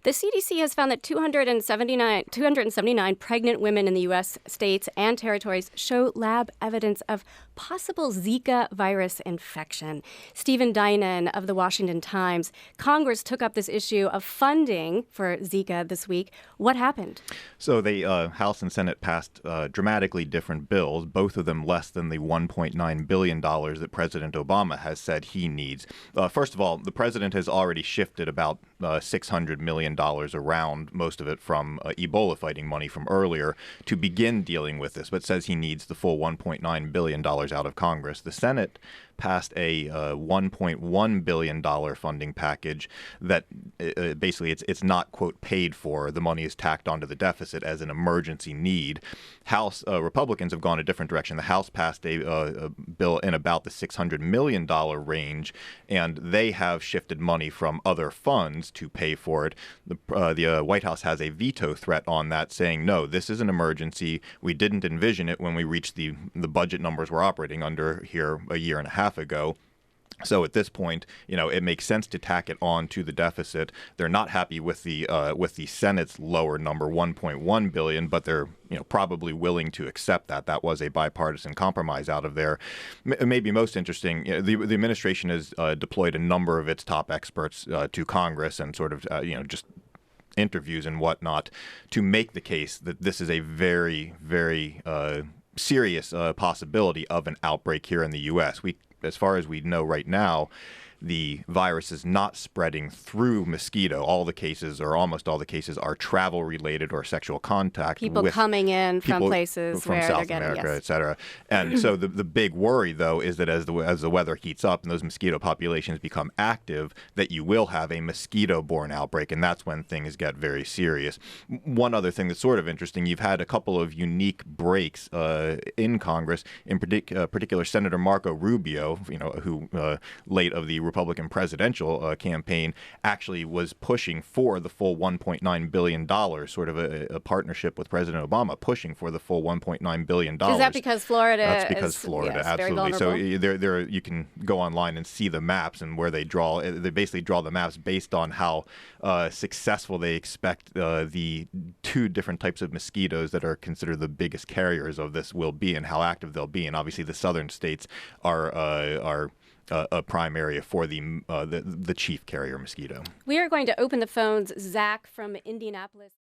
The CDC has found that 279 pregnant women in the U.S. states and territories show lab evidence of possible Zika virus infection. Stephen Dinan of the Washington Times. Congress took up this issue of funding for Zika this week. What happened? So the House and Senate passed dramatically different bills, both of them less than the $1.9 billion that President Obama has said he needs. First of all, the president has already shifted about $600 million around, most of it from Ebola fighting money from earlier, to begin dealing with this, but says he needs the full $1.9 billion out of Congress. The Senate passed a $1.1 billion funding package that basically it's not, quote, paid for. The money is tacked onto the deficit as an emergency need. House Republicans have gone a different direction. The House passed a bill in about the $600 million range, and they have shifted money from other funds to pay for it. The White House has a veto threat on that, saying, no, this is an emergency. We didn't envision it when we reached the budget numbers we're operating under here a year and a half ago. So at this point, it makes sense to tack it on to the deficit. They're not happy with the Senate's lower number, $1.1 billion, but they're probably willing to accept that. That was a bipartisan compromise out of there. Maybe most interesting, the administration has deployed a number of its top experts to Congress and sort of just interviews and whatnot to make the case that this is a very, very serious possibility of an outbreak here in the U.S. As far as we know right now, the virus is not spreading through mosquito. All the cases, or almost all the cases, are travel-related or sexual contact. People with coming in from places from where South they're getting, America, yes. et cetera. And so the big worry, though, is that as the weather heats up and those mosquito populations become active, that you will have a mosquito-borne outbreak, and that's when things get very serious. One other thing that's sort of interesting, you've had a couple of unique breaks in Congress, in particular Senator Marco Rubio, who late of the Republican presidential campaign, actually was pushing for the full $1.9 billion, sort of a partnership with President Obama, pushing for the full $1.9 billion. Is that because Florida That's because Florida, yes, absolutely. So there, you can go online and see the maps and where they basically draw the maps based on how successful they expect the two different types of mosquitoes that are considered the biggest carriers of this will be and how active they'll be. And obviously the southern states are a prime area for the chief carrier mosquito. We are going to open the phones. Zach from Indianapolis.